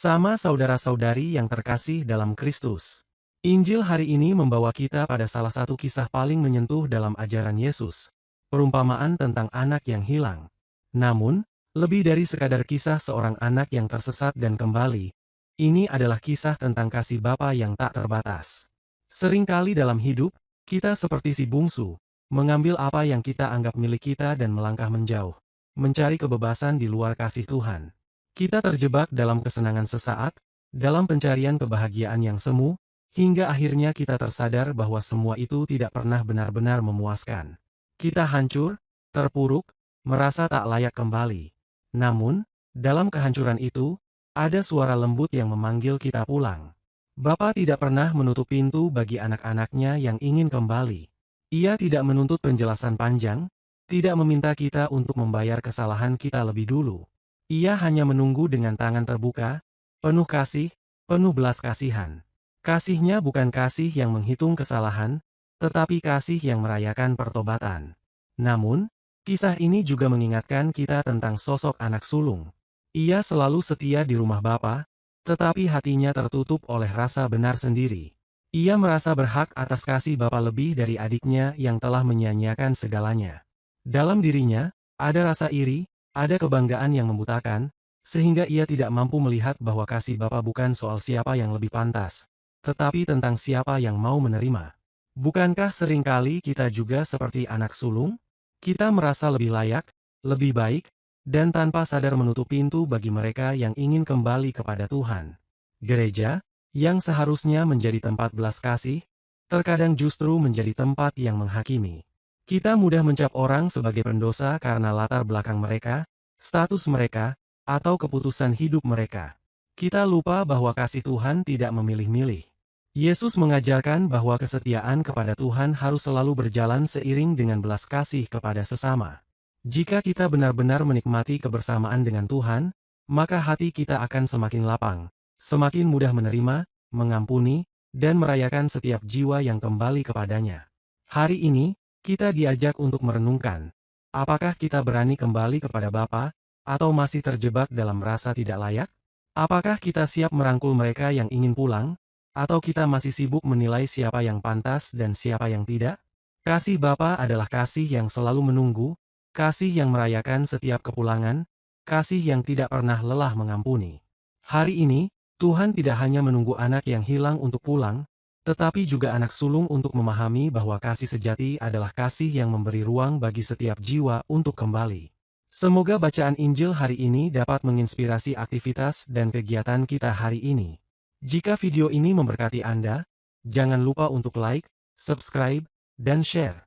Sama saudara-saudari yang terkasih dalam Kristus. Injil hari ini membawa kita pada salah satu kisah paling menyentuh dalam ajaran Yesus. Perumpamaan tentang anak yang hilang. Namun, lebih dari sekadar kisah seorang anak yang tersesat dan kembali, ini adalah kisah tentang kasih Bapa yang tak terbatas. Seringkali dalam hidup, kita seperti si bungsu, mengambil apa yang kita anggap milik kita dan melangkah menjauh, mencari kebebasan di luar kasih Tuhan. Kita terjebak dalam kesenangan sesaat, dalam pencarian kebahagiaan yang semu, hingga akhirnya kita tersadar bahwa semua itu tidak pernah benar-benar memuaskan. Kita hancur, terpuruk, merasa tak layak kembali. Namun, dalam kehancuran itu, ada suara lembut yang memanggil kita pulang. Bapa tidak pernah menutup pintu bagi anak-anaknya yang ingin kembali. Ia tidak menuntut penjelasan panjang, tidak meminta kita untuk membayar kesalahan kita lebih dulu. Ia hanya menunggu dengan tangan terbuka, penuh kasih, penuh belas kasihan. Kasih-Nya bukan kasih yang menghitung kesalahan, tetapi kasih yang merayakan pertobatan. Namun, kisah ini juga mengingatkan kita tentang sosok anak sulung. Ia selalu setia di rumah Bapa, tetapi hatinya tertutup oleh rasa benar sendiri. Ia merasa berhak atas kasih Bapa lebih dari adiknya yang telah menyia-nyiakan segalanya. Dalam dirinya, ada rasa iri, ada kebanggaan yang membutakan, sehingga ia tidak mampu melihat bahwa kasih Bapa bukan soal siapa yang lebih pantas, tetapi tentang siapa yang mau menerima. Bukankah seringkali kita juga seperti anak sulung? Kita merasa lebih layak, lebih baik, dan tanpa sadar menutup pintu bagi mereka yang ingin kembali kepada Tuhan. Gereja, yang seharusnya menjadi tempat belas kasih, terkadang justru menjadi tempat yang menghakimi. Kita mudah mencap orang sebagai pendosa karena latar belakang mereka, status mereka, atau keputusan hidup mereka. Kita lupa bahwa kasih Tuhan tidak memilih-milih. Yesus mengajarkan bahwa kesetiaan kepada Tuhan harus selalu berjalan seiring dengan belas kasih kepada sesama. Jika kita benar-benar menikmati kebersamaan dengan Tuhan, maka hati kita akan semakin lapang, semakin mudah menerima, mengampuni, dan merayakan setiap jiwa yang kembali kepadanya. Hari ini, kita diajak untuk merenungkan, apakah kita berani kembali kepada Bapa, atau masih terjebak dalam rasa tidak layak? Apakah kita siap merangkul mereka yang ingin pulang, atau kita masih sibuk menilai siapa yang pantas dan siapa yang tidak? Kasih Bapa adalah kasih yang selalu menunggu, kasih yang merayakan setiap kepulangan, kasih yang tidak pernah lelah mengampuni. Hari ini, Tuhan tidak hanya menunggu anak yang hilang untuk pulang, tetapi juga anak sulung untuk memahami bahwa kasih sejati adalah kasih yang memberi ruang bagi setiap jiwa untuk kembali. Semoga bacaan Injil hari ini dapat menginspirasi aktivitas dan kegiatan kita hari ini. Jika video ini memberkati Anda, jangan lupa untuk like, subscribe, dan share.